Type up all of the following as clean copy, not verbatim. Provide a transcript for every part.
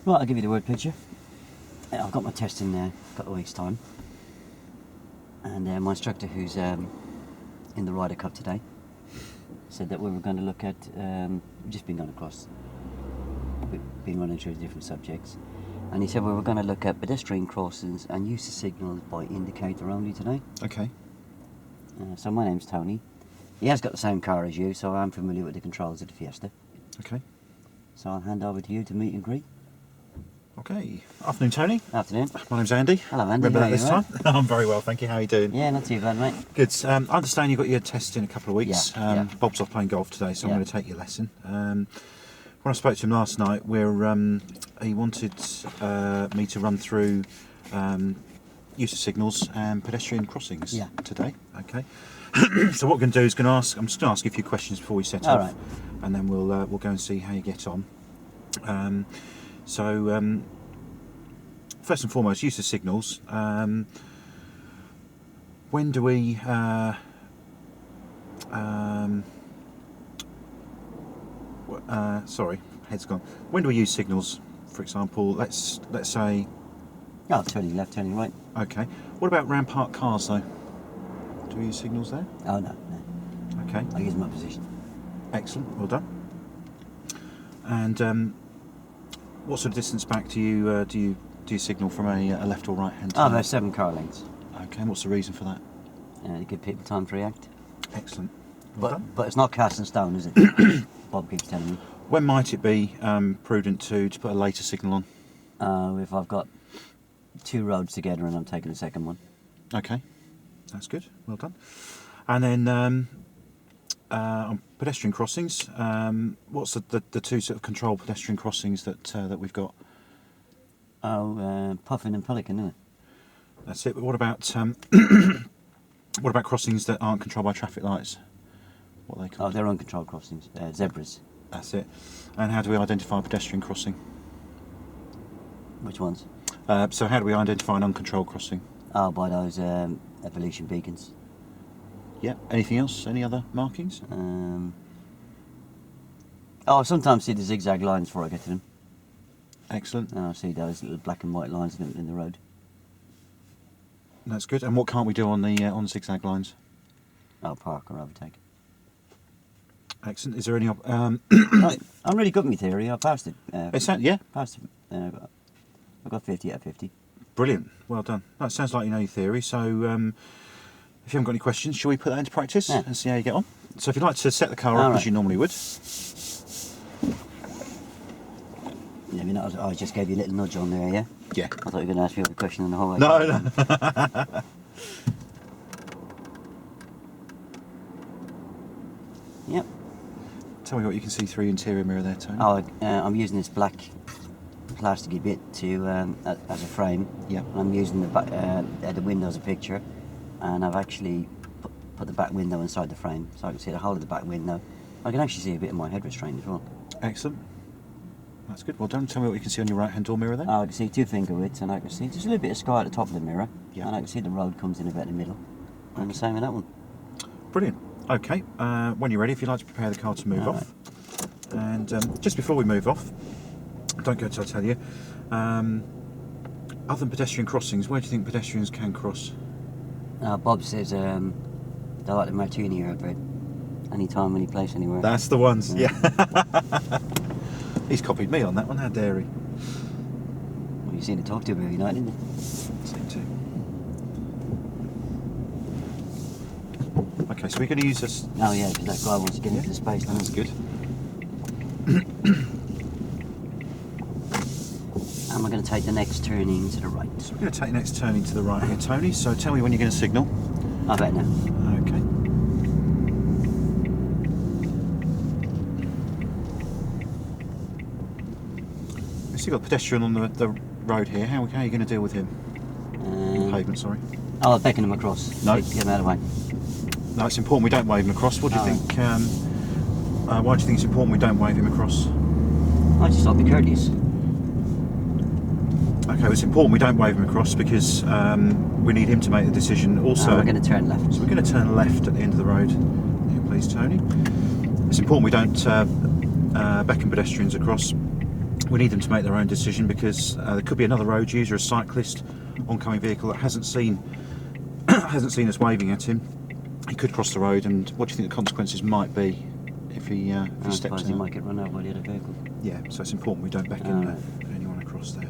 Right, I'll give you the word picture. I've got my test in a couple of weeks' time, and my instructor, who's in the Ryder Cup today, said that we were going to look at, we've just been going across, we've been running through different subjects, and he said we were going to look at pedestrian crossings and use of signals by indicator only today. Okay. So my name's Tony. He has got the same car as you, so I'm familiar with the controls of the Fiesta. Okay. So I'll hand over to you to meet and greet. Okay. Afternoon, Tony. Afternoon. My name's Andy. Hello, Andy. Remember How that this are you, time? I'm very well, thank you. How are you doing? Yeah, not too bad, mate. Good. I understand you've got your test in a couple of weeks. Yeah, yeah. Bob's off playing golf today, so I'm Yeah. going to take your lesson. When I spoke to him last night, he wanted me to run through use of signals and pedestrian crossings today. Okay. So what we're going to do is I'm just going to ask you a few questions before we set off, right. and then we'll go and see how you get on. First and foremost, use of signals. When do we? Sorry, head's gone. When do we use signals? For example, let's say. Oh, turning left, turning right. Okay. What about round parked cars though? Do we use signals there? Oh, no. Okay. I use my position. Excellent. Well done. And what sort of distance back do you signal from a left or right hand turn? Oh, there's 7 car lengths. Okay. And what's the reason for that? To give people time to react. Excellent. Well done. But it's not cast in stone, is it? Bob keeps telling me. When might it be prudent to put a later signal on? If I've got 2 roads together and I'm taking the second one. Okay, that's good. Well done. And then on pedestrian crossings, what's the 2 sort of controlled pedestrian crossings that we've got? Oh, Puffin and Pelican, isn't it? That's it. But what about what about crossings that aren't controlled by traffic lights? What are they called? Oh, they're uncontrolled crossings. Zebras. That's it. And how do we identify a pedestrian crossing? Which ones? So how do we identify an uncontrolled crossing? Oh, by those evolution beacons. Yeah. Anything else? Any other markings? I sometimes see the zigzag lines before I get to them. Excellent. I see those little black and white lines in the road. That's good. And what can't we do on the zigzag lines? I'll park or overtake. Excellent. Is there any? I'm really good at my theory. I passed it. Yeah. Passed it. I got 50 out of 50. Brilliant. Well done. That sounds like you know your theory. So, if you haven't got any questions, shall we put that into practice and see how you get on? So, if you'd like to set the car up as you normally would. Yeah, I just gave you a little nudge on there, yeah? Yeah. I thought you were going to ask me a question on the whole way. No. Yep. Tell me what you can see through your interior mirror there, Tony. Oh, I'm using this black plasticky bit to as a frame. Yeah. And I'm using the window as a picture, and I've actually put the back window inside the frame, so I can see the whole of the back window. I can actually see a bit of my head restraint as well. Excellent. That's good. Well done. Tell me what you can see on your right-hand door mirror there. I can see 2 finger widths, and I can see just a little bit of sky at the top of the mirror. Yeah. And I can see the road comes in about in the middle. And the same with that one. Brilliant. Okay. When you're ready, if you'd like to prepare the car to move off. Right. And just before we move off, don't go till I tell you. Other than pedestrian crossings, where do you think pedestrians can cross? Bob says they like the martini hybrid. Anytime, any place, anywhere. That's the ones. Yeah. He's copied me on that one. How dare he? Well, you seem to talk to him every night, didn't you? Seem to. Okay, so we're going to use this. Oh yeah, because that guy wants to get into the space. That's good. And we're going to take the next turning to the right. So we're going to take the next turning to the right here, Tony. So tell me when you're going to signal. I bet now. Okay. So you've got a pedestrian on the road here. How are you going to deal with him? Pavement, sorry. I'll beckon him across. No. Get him out of the way. No, it's important we don't wave him across. What do you think? Why do you think it's important we don't wave him across? I just thought I'd be courteous. Okay, well, it's important we don't wave him across because we need him to make the decision. Also, we're going to turn left. So we're going to turn left at the end of the road. Here, please, Tony. It's important we don't beckon pedestrians across we need them to make their own decision, because there could be another road user, a cyclist, oncoming vehicle that hasn't seen us waving at him. He could cross the road, and what do you think the consequences might be if he steps out? He might get run over by the other vehicle. Yeah, so it's important we don't beckon anyone across there.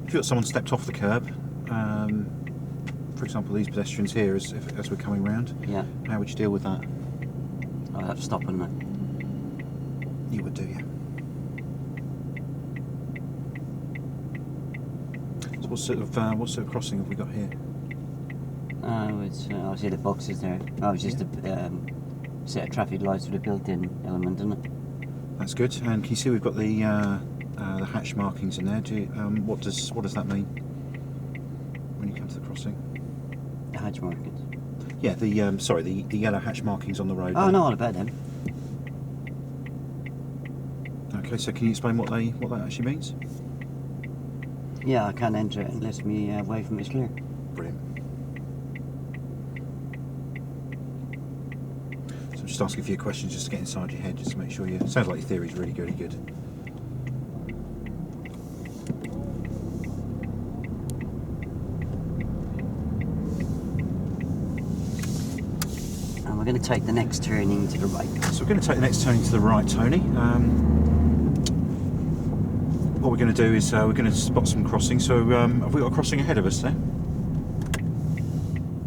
If you've got someone stepped off the curb, for example these pedestrians here as we're coming round, yeah, how would you deal with that? I'd have to stop, wouldn't I? You would do, yeah. So what sort of crossing have we got here? It's obviously the boxes there. It's just a set of traffic lights with a built-in element, isn't it? That's good. And can you see we've got the hatch markings in there? What does that mean when you come to the crossing? The hatch markings. Yeah, the yellow hatch markings on the road. Oh, I know all about them. Okay, so can you explain what that actually means? Yeah, I can't enter it unless my way from it is clear. Brilliant. So I'm just asking a few questions just to get inside your head, just to make sure you... Sounds like your theory's really good. And we're going to take the next turning to the right. So we're going to take the next turning to the right, Tony. What we're going to do is we're going to spot some crossing. So have we got a crossing ahead of us there?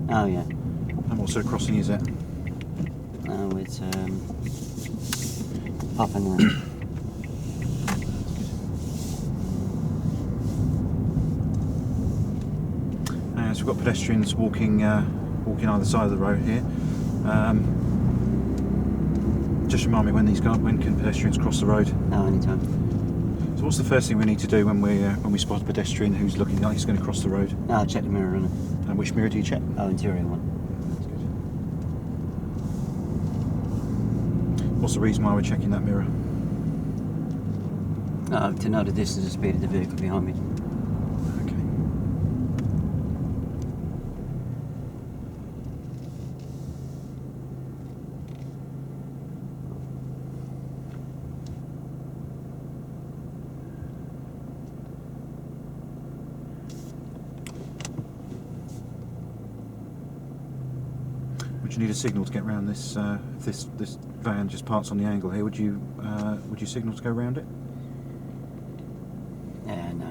Oh yeah. And what sort of crossing is it? Oh, it's popping line. So we've got pedestrians walking either side of the road here. Just remind me when can pedestrians cross the road? Oh, anytime. So what's the first thing we need to do when we spot a pedestrian who's looking like he's going to cross the road? I'll check the mirror, innit? And which mirror do you check? Oh, interior one. That's good. What's the reason why we're checking that mirror? To know the distance and speed of the vehicle behind me. Okay. Would you need a signal to get around this? If this van just parks on the angle here, would you signal to go around it? No.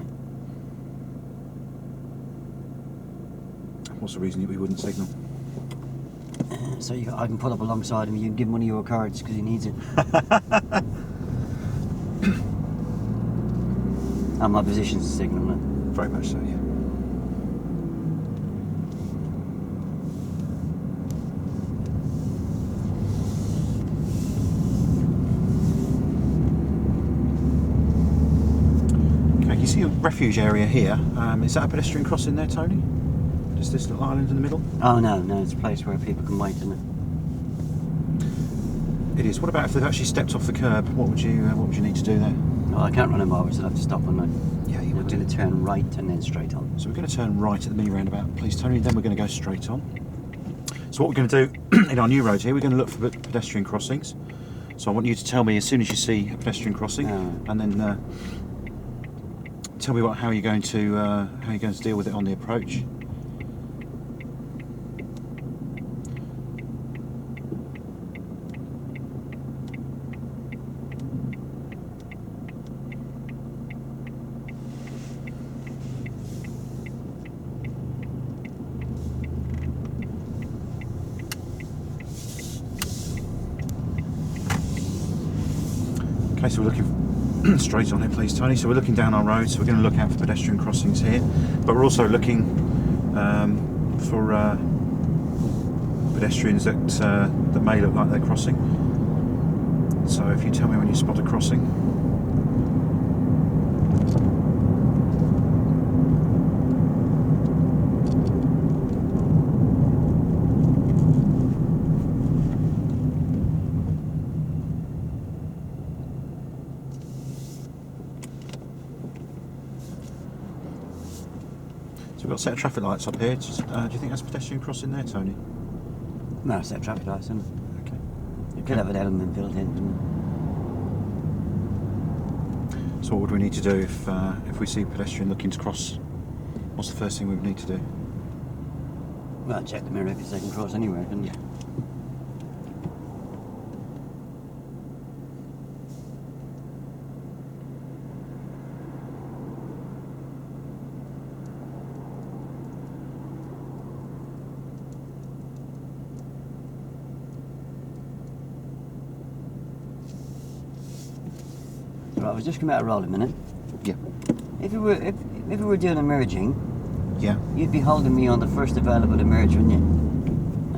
What's the reason that we wouldn't signal? So I can pull up alongside him. You can give him one of your cards because he needs it. And my position's to signal, no? Very much so, yeah. You see a refuge area here. Is that a pedestrian crossing there, Tony? Just this little island in the middle? Oh no, it's a place where people can wait, isn't it? It is. What about if they've actually stepped off the curb? What would you need to do there? Well, I can't run him over, so I'll have to stop on that. Yeah, you We're would. going to turn right and then straight on. So we're going to turn right at the mini roundabout, please, Tony. Then we're going to go straight on. So what we're going to do in our new road here, we're going to look for pedestrian crossings. So I want you to tell me as soon as you see a pedestrian crossing, and then tell me how you're going to deal with it on the approach. Okay, so we're looking straight on it, please, Tony. So we're looking down our road, so we're going to look out for pedestrian crossings here, but we're also looking for pedestrians that may look like they're crossing. So if you tell me when you spot a crossing. So we've got a set of traffic lights up here. Do you think that's a pedestrian crossing there, Tony? No, it's that traffic lights, isn't it? Okay. It could have an element built in, couldn't So what would we need to do if we see a pedestrian looking to cross? What's the first thing we would need to do? it? Well, check the mirror because they can cross anywhere, couldn't you? Yeah. Right, I was just coming out of roll a minute. Yeah. If we were doing a merging, Yeah. you'd be holding me on the first available to merge, wouldn't you?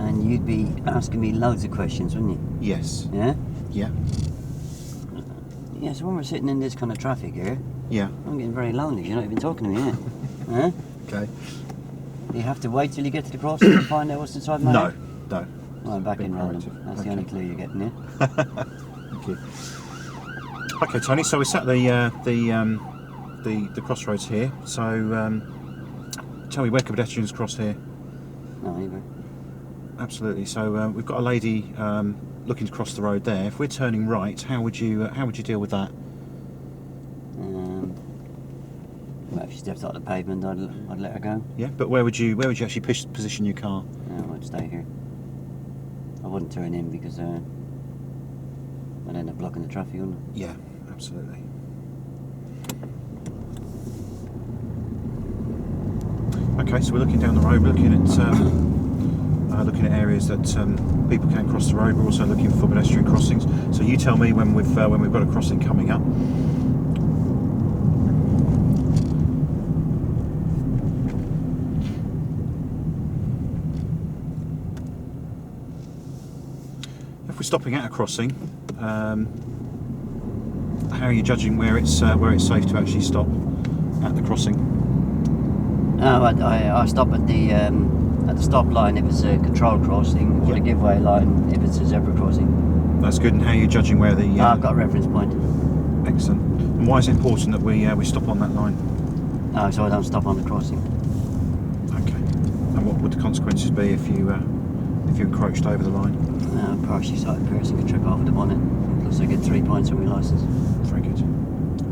And you'd be asking me loads of questions, wouldn't you? Yes. Yeah? Yeah. Yeah, so when we're sitting in this kind of traffic here, Yeah. I'm getting very lonely. You're not even talking to me, yeah? Huh? Okay. You have to wait till you get to the crossing to find out what's inside my No. head? No. Well, I'm back Bit in rolling. proactive. That's Okay. the only clue you're getting, yeah? Thank you. Okay, Tony. So we're sat the crossroads here. So tell me, where can pedestrians cross here? No, anyway. Absolutely. So we've got a lady looking to cross the road there. If we're turning right, how would you deal with that? Well, if she steps out the pavement, I'd let her go. Yeah. But where would you actually position your car? No, I'd stay here. I wouldn't turn in because I'd end up blocking the traffic, wouldn't I? Yeah. Absolutely. Okay, so we're looking down the road. We're looking at areas that people can cross the road. We're also looking for pedestrian crossings. So you tell me when we've got a crossing coming up. If we're stopping at a crossing, how are you judging where it's safe to actually stop at the crossing? No, I stop at the stop line if it's a control crossing, or Yeah. the giveaway line if it's a zebra crossing. That's good. And how are you judging where the? I've got a reference point. Excellent. And why is it important that we stop on that line? So I don't stop on the crossing. Okay. And what would the consequences be if you encroached over the line? Partially sighted person could trip over the bonnet. Plus I get 3 points on my licence. Very good.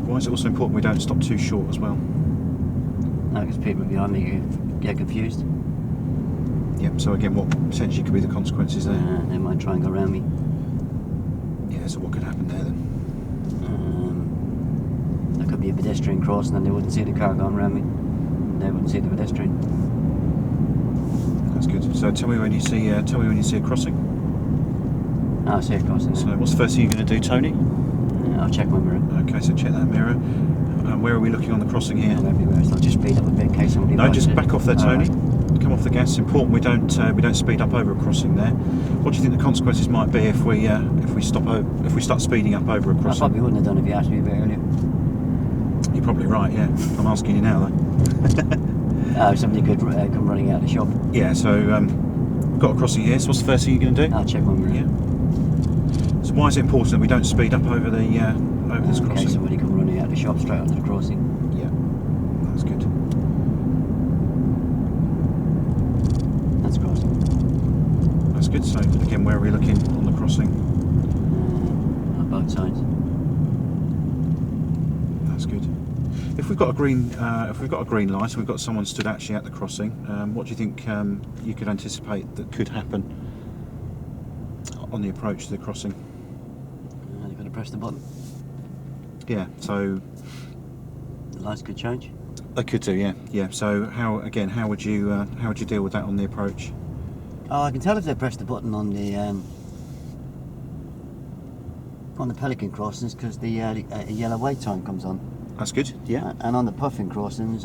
Why is it also important we don't stop too short as well? No, because people behind me get confused. Yep. So again, what potentially could be the consequences there? They might try and go around me. Yeah. So what could happen there then? There could be a pedestrian crossing and they wouldn't see the car going around me. They wouldn't see the pedestrian. That's good. So tell me when you see a crossing. I see a crossing. So what's the first thing you're going to do, Tony? I'll check my mirror. Okay. So check that mirror. Where are we looking on the crossing here? I'm everywhere, so I'll just speed up a bit in case somebody. No, just back off there, Tony. Alright. Come off the gas. It's important we don't speed up over a crossing there. What do you think the consequences might be if we start speeding up over a I crossing? probably wouldn't have done if you asked me a bit earlier. You're probably right. Yeah, I'm asking you now though. Somebody could come running out of the shop. Yeah. So we've got a crossing here. So what's the first thing you're going to do? I'll check my mirror. Yeah. So why is it important that we don't speed up over this In case crossing? somebody come running out of the shop straight onto the crossing. Yeah. That's good. That's crossing. That's good. So again, where are we looking on the crossing? On both sides. That's good. If we've got a green light and we've got someone stood actually at the crossing, what do you think you could anticipate that could happen on the approach to the crossing? You've got to press the button. Yeah. So The lights could change. they could do. Yeah. Yeah. So how would you deal with that on the approach? Oh, I can tell if they press the button on the pelican crossings because the yellow wait sign comes on. That's good. Yeah. And on the puffin crossings,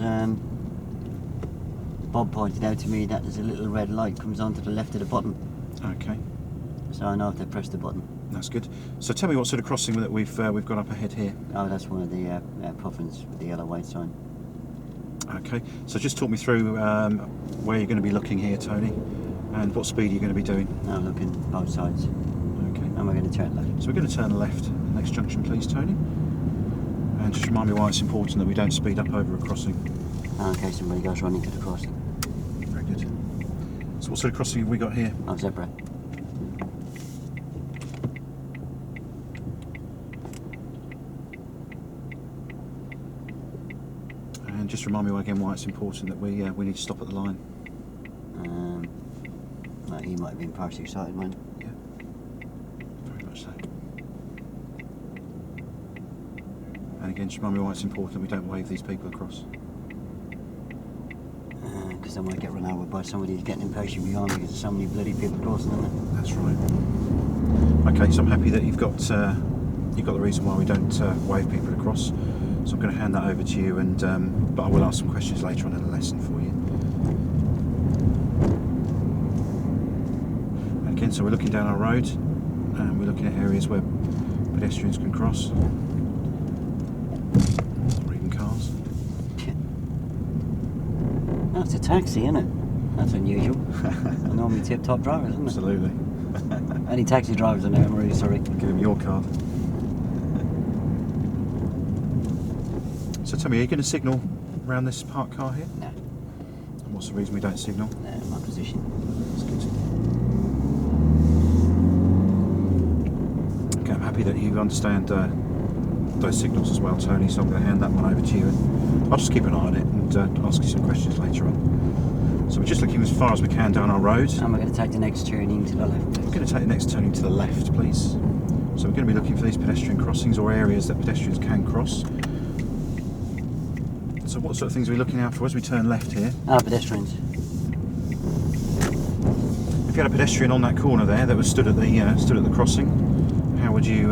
Bob pointed out to me that there's a little red light comes on to the left of the button. Okay. So I know if they press the button. That's good. So tell me what sort of crossing that we've got up ahead here. Oh, that's one of the puffins with the yellow wait sign. Okay. So just talk me through where you're going to be looking here, Tony, and what speed you're going to be doing. Now looking both sides. Okay. And we're going to turn left. So we're going to turn left. Next junction, please, Tony. And just remind me why it's important that we don't speed up over a crossing. In case somebody goes running to the crossing. Very good. So what sort of crossing have we got here? Oh, zebra. just remind me again why it's important that we need to stop at the line. No, he might have been partially excited, mine. Yeah, very much so. And again, just remind me why it's important that we don't wave these people across. Because they might get run over by somebody who's getting impatient behind me because there's so many bloody people crossing, isn't there? That's right. Okay, so I'm happy that you've got the reason why we don't wave people across. So I'm going to hand that over to you, and but I will ask some questions later on in the lesson for you. And again, so we're looking down our road, and we're looking at areas where pedestrians can cross, or even cars. That's a taxi, isn't it? That's unusual. They're normally tip-top drivers, isn't it? Absolutely. Any taxi drivers I know, I'm really sorry. Give them your card. So tell me, are you going to signal around this parked car here? No. And what's the reason we don't signal? No, my position. That's good. Okay, I'm happy that you understand those signals as well, Tony, so I'm going to hand that one over to you, and I'll just keep an eye on it and ask you some questions later on. So we're just looking as far as we can down our road. And we're going to take the next turning to the left, please. We're going to take the next turning to the left, please. So we're going to be looking for these pedestrian crossings or areas that pedestrians can cross. So what sort of things are we looking out for as we turn left here? Pedestrians. If you had a pedestrian on that corner there that was stood at the crossing, how would you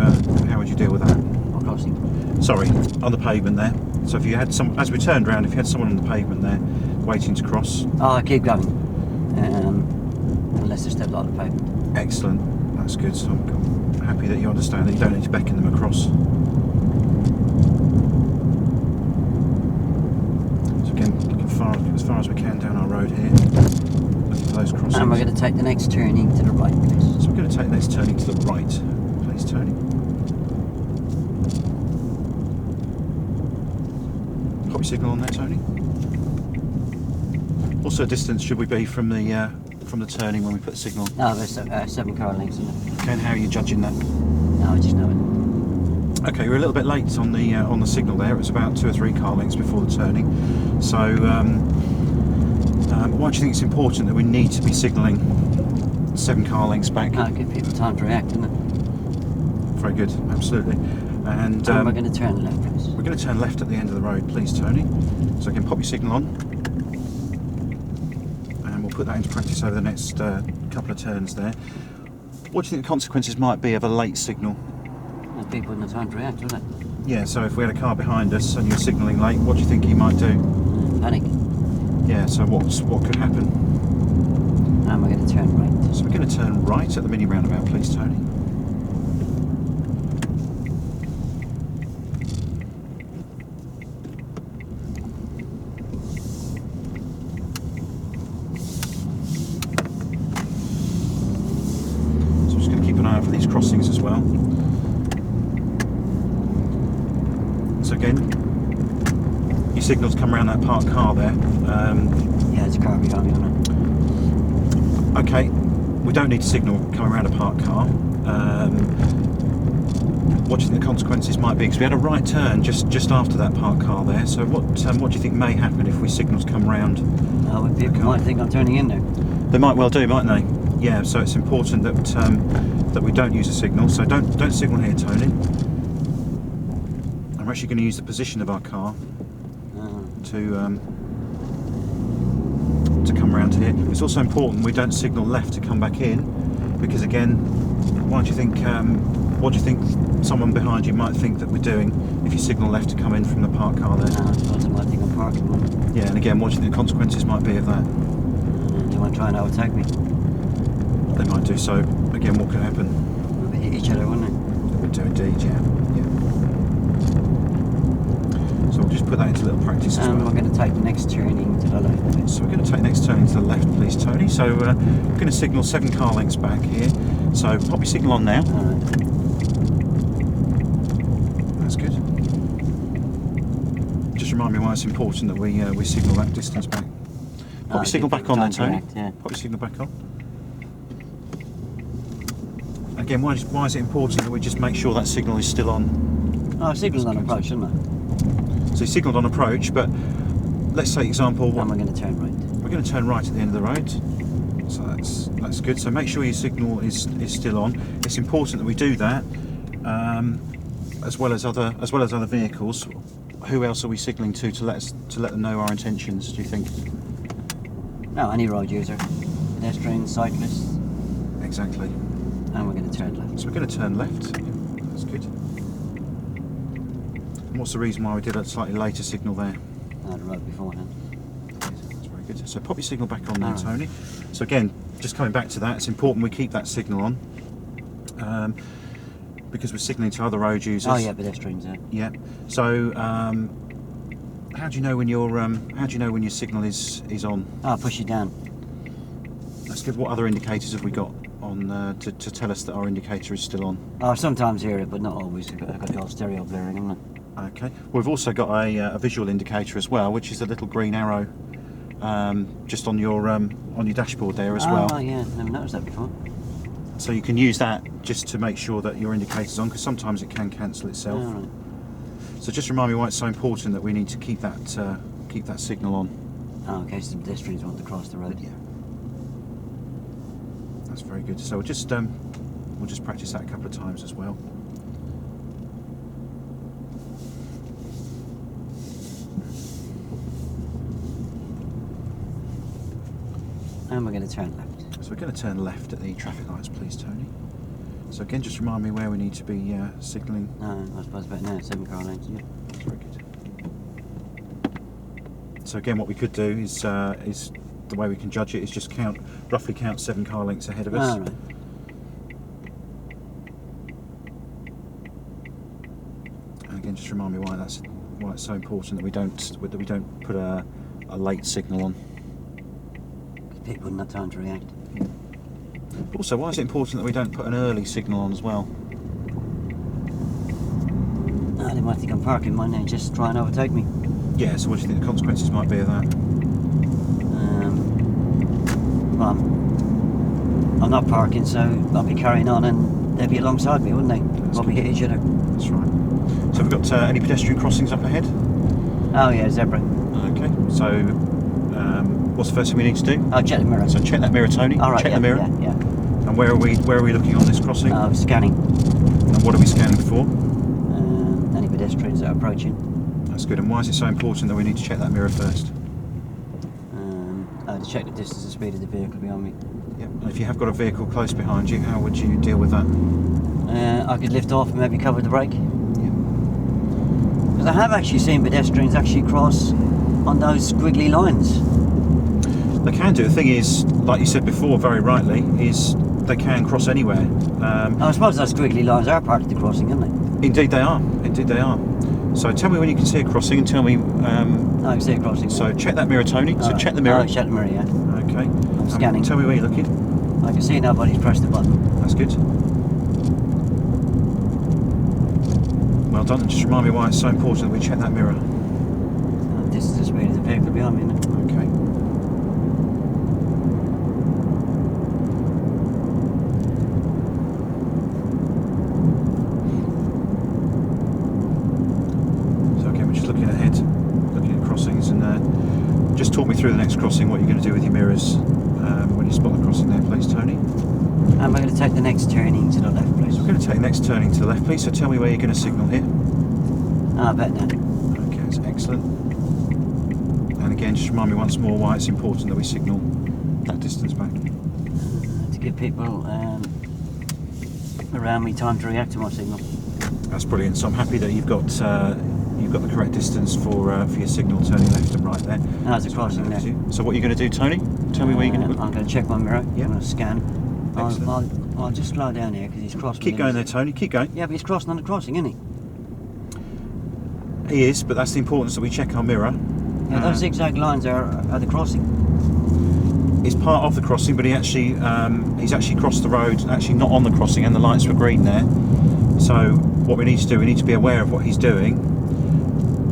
deal with that? What crossing? Sorry, on the pavement there. So if you had as we turned round, if you had someone on the pavement there waiting to cross. Oh, keep going. Unless they step like the pavement. Excellent, that's good. So I'm happy that you understand that you don't need to beckon them across. So again, looking as far as we can down our road here. Looking for those crossings. And we're going to take the next turning to the right, please. So we're going to take the next turning to the right, please, Tony. Pop your signal on there, Tony. What sort of distance should we be from the turning when we put the signal on? No, there's 7 car lengths in it. Okay, and how are you judging that? No, I just know it. Okay, we're a little bit late on the signal there. It was about 2 or 3 car lengths before the turning. So, why do you think it's important that we need to be signalling 7 car lengths back? Give people time to react, isn't it? Very good, absolutely. And we're going to turn left, please. We're going to turn left at the end of the road, please, Tony. So I can pop your signal on, and we'll put that into practice over the next couple of turns there. What do you think the consequences might be of a late signal? Well, people in the time to react, isn't it? Yeah, so if we had a car behind us and you're signalling late, what do you think he might do? Panic. Yeah, so what could happen? And we're going to turn right. So we're going to turn right at the mini roundabout, please, Tony. So just going to keep an eye out for these crossings as well. So again, your signals come around that parked car there. Yeah, it's a car behind me, isn't it? Okay, we don't need to signal coming around a parked car. What do you think the consequences might be? Because we had a right turn just after that parked car there. So what do you think may happen if we signals come round? Well, people might think I'm turning in there. They might well do, mightn't they? Yeah. So it's important that that we don't use a signal. So don't signal here, Tony. I'm actually going to use the position of our car to come around here. It's also important we don't signal left to come back in, because again, what do you think someone behind you might think that we're doing if you signal left to come in from the parked car there? I suppose they might think I'm parking. Yeah, and again, what do you think the consequences might be of that? They might try and overtake me. They might do so. Again, what could happen? We'll hit each other, wouldn't they? They would do indeed, yeah. So we'll just put that into a little practice as well. And we're going to take the next turning to the left, please. So we're going to take the next turning to the left, please, Tony. So we're going to signal 7 car lengths back here. So pop your signal on now. That's good. Just remind me why it's important that we signal that distance back. Pop your signal back on there, Tony. Yeah. Pop your signal back on. Again, why is it important that we just make sure that signal is still on? Oh, signal's on approach, isn't it? So you signalled on approach, but let's say example. And we're going to turn right. We're going to turn right at the end of the road. So that's good. So make sure your signal is still on. It's important that we do that, as well as other vehicles. Who else are we signalling to let them know our intentions? Do you think? No, any road user, pedestrians, cyclists. Exactly. And we're going to turn left. So we're going to turn left. That's good. And what's the reason why we did a slightly later signal there? The road beforehand. That's very good. So pop your signal back on there, Alright. Tony. So again, just coming back to that, it's important we keep that signal on, because we're signalling to other road users. Oh yeah, pedestrians. Yeah. So how do you know when your signal is on? Oh, push it down. That's good. What other indicators have we got on to tell us that our indicator is still on? Oh, sometimes hear it, but not always. I've got the old stereo blaring, haven't I? Okay. We've also got a visual indicator as well, which is a little green arrow just on your dashboard there as well. Oh yeah, never noticed that before. So you can use that just to make sure that your indicator's on, because sometimes it can cancel itself. All right. So just remind me why it's so important that we need to keep that signal on. Oh, in case the pedestrians want to cross the road. Yeah. That's very good. So we'll just practice that a couple of times as well. And we're going to turn left. So we're going to turn left at the traffic lights, please, Tony. So again, just remind me where we need to be signalling. No, I suppose about now, 7 car lanes. Yeah. That's very good. So again, what we could do is the way we can judge it is just roughly count 7 car lengths ahead of us. All right. And again, just remind me why it's so important that we don't put a late signal on. People wouldn't have time to react. Also, why is it important that we don't put an early signal on as well? No, they might think I'm parking, mightn't they? Just try and overtake me. Yeah, so what do you think the consequences might be of that? Well, I'm not parking, so I'll be carrying on and they'd be alongside me, wouldn't they? Probably hit each other. That's right. So have we got any pedestrian crossings up ahead? Oh yeah, zebra. Okay, so what's the first thing we need to do? Oh, check the mirror. So check that mirror, Tony. All right, check yeah, the mirror. Yeah. And where are we looking on this crossing? Scanning. And what are we scanning for? Any pedestrians that are approaching. That's good. And why is it so important that we need to check that mirror first? To check the distance and speed of the vehicle behind me. Yep. And if you have got a vehicle close behind you, how would you deal with that? I could lift off and maybe cover the brake. Yeah. Because I have actually seen pedestrians actually cross on those squiggly lines. They can do. The thing is, like you said before, very rightly, is they can cross anywhere. I suppose those squiggly lines are part of the crossing, aren't they? Indeed they are. Indeed they are. So tell me when you can see a crossing and tell me... I can see a crossing. So check that mirror, Tony. So check the mirror. Oh, check the mirror, yeah. Okay. I'm scanning. Tell me where you're looking. I can see nobody's pressed the button. That's good. Well done. And just remind me why it's so important that we check that mirror. This is the speed of the vehicle behind me, isn't it? Okay. Looking ahead, looking at crossings, and just talk me through the next crossing, what you're going to do with your mirrors when you spot the crossing there, please, Tony. And we're going to take the next turning to the left, please. So we're going to take the next turning to the left, please, so tell me where you're going to signal here. I bet now. Okay, that's excellent. And again, just remind me once more why it's important that we signal that distance back. To give people around me time to react to my signal. That's brilliant. So I'm happy that you've got the correct distance for your signal turning left and right there. There's a crossing there. So what are you going to do, Tony? Tell me where you're going to look. I'm going to check my mirror. Yeah. I'm going to scan. I'll just slow down here because he's crossing. Keep going there, Tony. Keep going. Yeah, but he's crossing on the crossing, isn't he? He is, but that's the importance that we check our mirror. Yeah, those zigzag lines are the crossing. It's part of the crossing, but he's actually crossed the road, actually not on the crossing, and the lights were green there. So what we need to do, we need to be aware of what he's doing,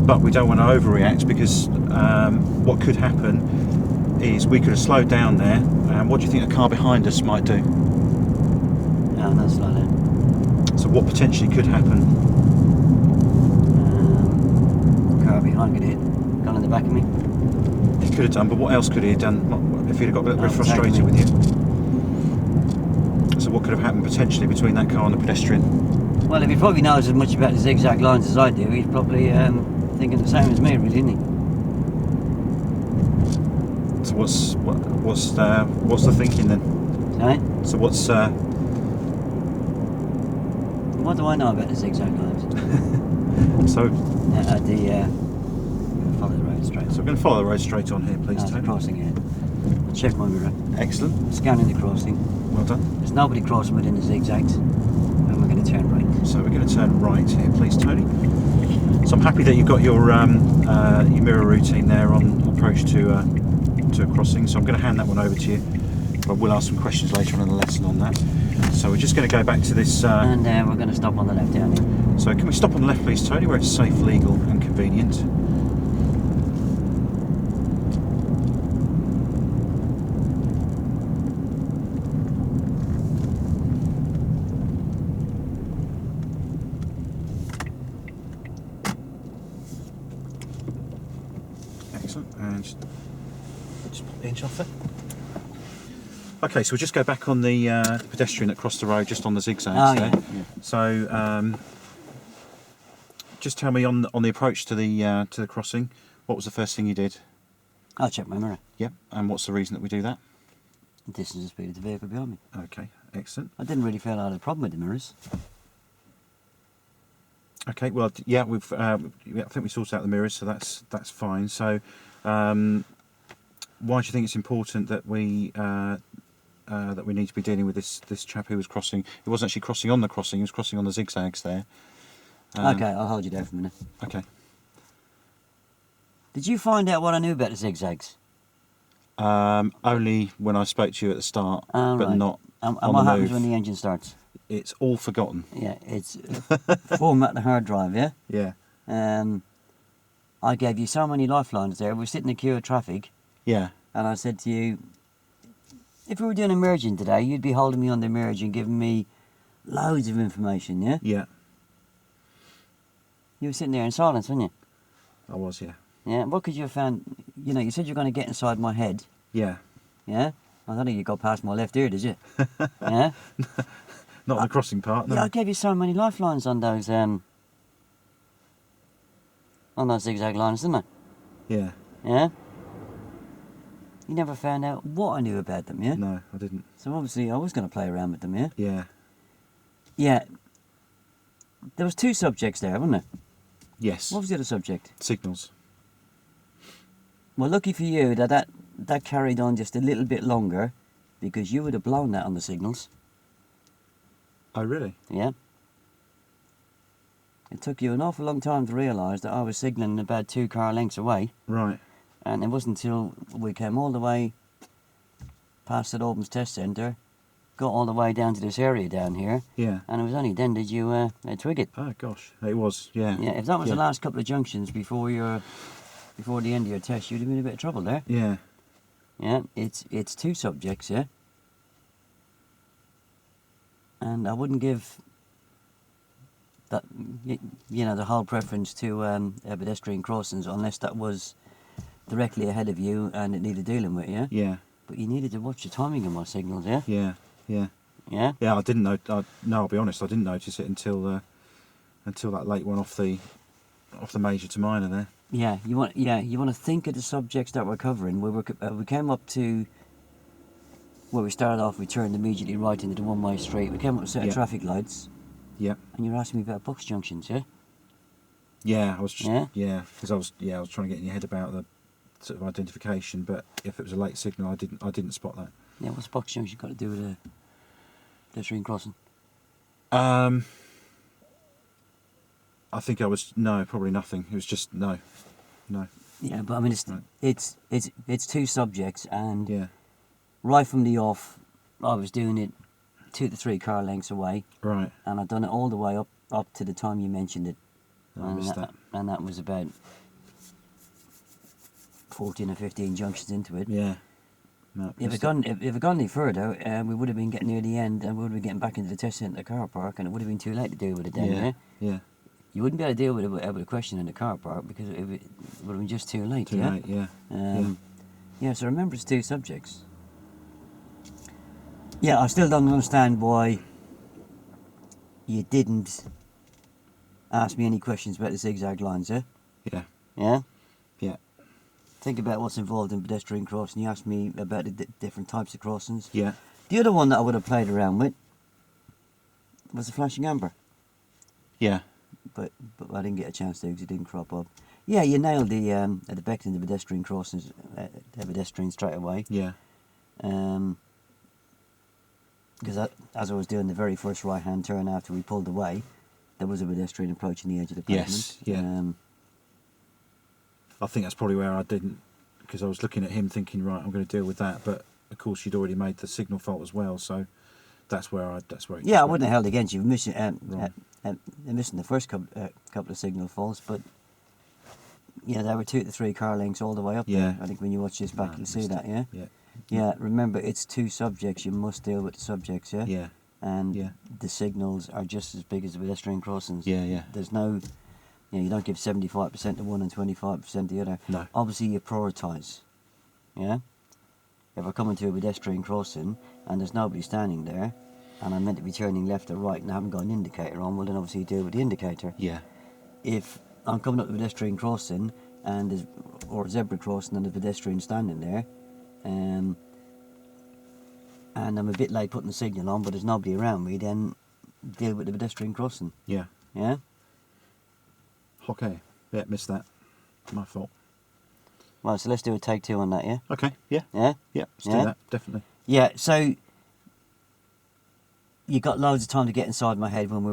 but we don't want to overreact, because what could happen is we could have slowed down there. What do you think a car behind us might do? No, not slow down. So what potentially could happen? Car behind could hit, gone in the back of me. He could have done, but what else could he have done if he'd have got a little bit frustrated exactly. with you? So what could have happened potentially between that car and the pedestrian? Well, if he probably knows as much about the zigzag lines as I do, he's probably thinking the same as me, really, isn't he? So what's the thinking then? Right? So what's What do I know about the zigzag lines? so Follow the road straight. we're going to follow the road straight on here, please, That's the Tony. crossing here. Check my mirror. Excellent. Scanning the crossing. Well done. There's nobody crossing within the zigzags. And we're going to turn right. So we're going to turn right here, please, Tony. So I'm happy that you've got your mirror routine there on approach to a crossing. So I'm going to hand that one over to you. But I will ask some questions later on in the lesson on that. So we're just going to go back to this. And we're going to stop on the left down here. So can we stop on the left, please, Tony, where it's safe, legal, and convenient? Excellent. And just put the inch off there. Okay, so we'll just go back on the pedestrian that crossed the road just on the zigzags there. Yeah. So just tell me on the approach to the crossing, what was the first thing you did? I'll check my mirror. Yep. And what's the reason that we do that? Distance and speed of the vehicle behind me. Okay, excellent. I didn't really feel I had a problem with the mirrors. Okay, well, yeah, I think we sorted out the mirrors, so that's fine. So, why do you think it's important that we need to be dealing with this chap who was crossing? He wasn't actually crossing on the crossing; he was crossing on the zigzags there. Okay, I'll hold you there for a minute. Okay. Did you find out what I knew about the zigzags? Only when I spoke to you at the start, but right. not And on what the happens move. when the engine starts? It's all forgotten. Yeah, it's format the hard drive, yeah? Yeah. I gave you so many lifelines there. We were sitting in a queue of traffic, Yeah. and I said to you, if we were doing a merging today, you'd be holding me on the merge and giving me loads of information, yeah? Yeah. You were sitting there in silence, weren't you? I was. Yeah. Yeah, what could you have found? You know, you said you were going to get inside my head, Yeah. yeah? I don't think you got past my left ear, did you? Yeah? Not on the crossing part. No. Yeah, I gave you so many lifelines on those zigzag lines, didn't I? Yeah. Yeah? You never found out what I knew about them, yeah? No, I didn't. So obviously I was going to play around with them, yeah? Yeah. Yeah. There was two subjects there, wasn't there? Yes. What was the other subject? Signals. Well, lucky for you that carried on just a little bit longer, because you would have blown that on the signals. Oh, really? Yeah. It took you an awful long time to realise that I was signalling about 2 car lengths away, Right. and it wasn't until we came all the way past St Albans Test Centre, got all the way down to this area down here, Yeah. and it was only then did you twig it. Oh gosh, it was. Yeah. Yeah, if that was Yeah. the last couple of junctions before the end of your test, you'd have been in a bit of trouble there. Yeah. Yeah, it's two subjects, yeah. And I wouldn't give that, you know, the whole preference to pedestrian crossings unless that was directly ahead of you and it needed dealing with, yeah. Yeah. But you needed to watch the timing of my signals, yeah. Yeah. Yeah. Yeah. Yeah. I didn't know. No, I'll be honest. I didn't notice it until that late one off the major to minor there. Yeah, you want to think of the subjects that we're covering. We came up to where we started off. We turned immediately right into the one-way street. We came up with a set of Yeah. traffic lights, Yeah. and you were asking me about box junctions, yeah. Yeah. I was just. Yeah? Yeah. Because I was trying to get in your head about the sort of identification, but if it was a late signal, I didn't spot that. Yeah, what's box junction got to do with a pedestrian crossing? I think probably nothing. It was just no. Yeah, but I mean Right. it's two subjects, and Yeah. right from the off, I was doing it 2 to 3 car lengths away, Right. and I'd done it all the way up to the time you mentioned it. I missed that. And that was about 14 or 15 junctions into it. Yeah. No. If it gone any further, we would have been getting near the end, and we would have been getting back into the test centre car park, and it would have been too late to deal with it then. Yeah. Yeah. You wouldn't be able to deal with a question in the car park because it would have been just too late. Too late, yeah. Yeah, so remember it's two subjects. Yeah, I still don't understand why you didn't ask me any questions about the zigzag lines, eh? Yeah. Yeah? Yeah. Think about what's involved in pedestrian crossing. You asked me about the different types of crossings. Yeah. The other one that I would have played around with was the flashing amber. Yeah. But I didn't get a chance to because it didn't crop up. Yeah, you nailed the at the beckoning the pedestrian crossings, the pedestrian straight away. Yeah. Because as I was doing the very first right-hand turn after we pulled away, there was a pedestrian approaching the edge of the pavement. Yes, yeah. I think that's probably where I didn't, because I was looking at him thinking, right, I'm going to deal with that, but of course you'd already made the signal fault as well, so that's where it yeah, I wouldn't have held against you missing the first couple of signal faults, but yeah, there were 2 to 3 car lengths all the way up there. I think when you watch this back, you'll see that. Yeah. Yeah. Yeah. Remember, it's two subjects. You must deal with the subjects. Yeah. Yeah. And the signals are just as big as the pedestrian crossings. Yeah. Yeah. There's no, you don't give 75% to one and 25% to the other. No. Obviously, you prioritise. Yeah. If I come into a pedestrian crossing and there's nobody standing there, and I'm meant to be turning left or right and I haven't got an indicator on, well then obviously you deal with the indicator. Yeah. If I'm coming up the pedestrian crossing and or a zebra crossing and the pedestrian standing there, and I'm a bit late putting the signal on, but there's nobody around me, then deal with the pedestrian crossing. Yeah. Yeah? Okay. Yeah, missed that. My fault. Right, so let's do a take 2 on that, yeah? Okay. Yeah. Yeah? Yeah, let's do that, definitely. Yeah, so you got loads of time to get inside my head when we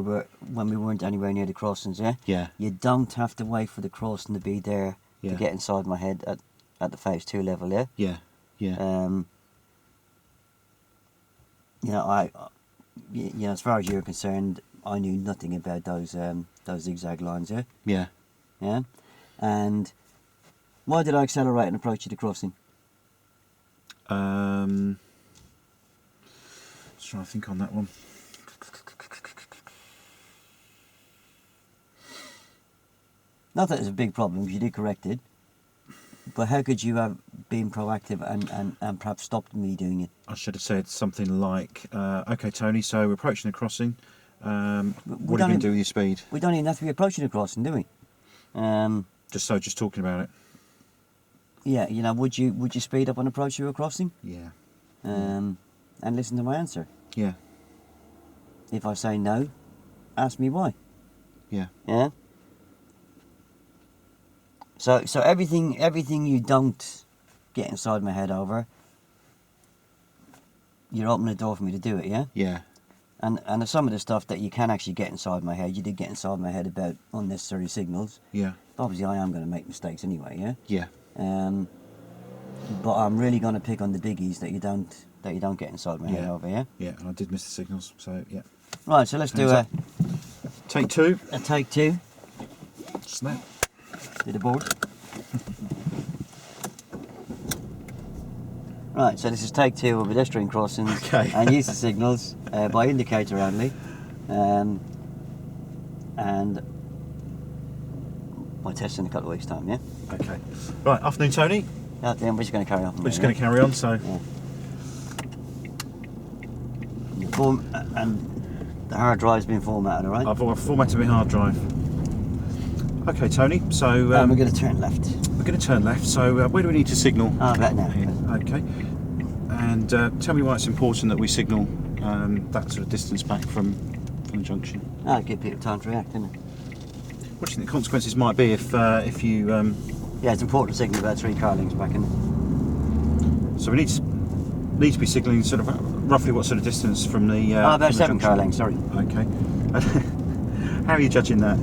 weren't anywhere near the crossings, yeah? Yeah. You don't have to wait for the crossing to be there to get inside my head at the phase 2 level, yeah? Yeah. Yeah. As far as you're concerned, I knew nothing about those zigzag lines, yeah? Yeah. Yeah? And why did I accelerate and approach you to crossing? Let's try to think on that one. Not that it's a big problem, because you did correct it. But how could you have been proactive and perhaps stopped me doing it? I should have said something like, okay, Tony, so we're approaching the crossing. What are you going to do with your speed? We don't even have to be approaching the crossing, do we? Just talking about it. Yeah, would you speed up on approach to a crossing? Yeah. And listen to my answer. Yeah. If I say no, ask me why. Yeah. Yeah. So everything you don't get inside my head over, you're opening the door for me to do it, yeah? Yeah. And some of the stuff that you can actually get inside my head, you did get inside my head about unnecessary signals. Yeah. Obviously, I am going to make mistakes anyway, yeah? Yeah. But I'm really going to pick on the biggies that you don't get inside my head over, yeah? Yeah, and I did miss the signals, so yeah. Right, so let's do a take 2. A take 2. Snap. To the board. Right, so this is take 2 of pedestrian crossings and use the signals by indicator only, and my test in a couple of weeks' time, yeah? Okay. Right, afternoon, Tony. Then we're just going to carry on. We're just going to carry on, so... Yeah. And the hard drive's been formatted, alright? I've formatted my hard drive. Okay, Tony, so... we're going to turn left. We're going to turn left, so where do we need to signal? About now. Okay. And tell me why it's important that we signal that sort of distance back from the junction. That'll give people time to react, isn't it? What do you think the consequences might be if you... Yeah, it's important to signal about 3 car lengths back in. So we need to be signalling sort of roughly what sort of distance from the... about from 7 the car lengths, sorry. Okay. How are you judging that?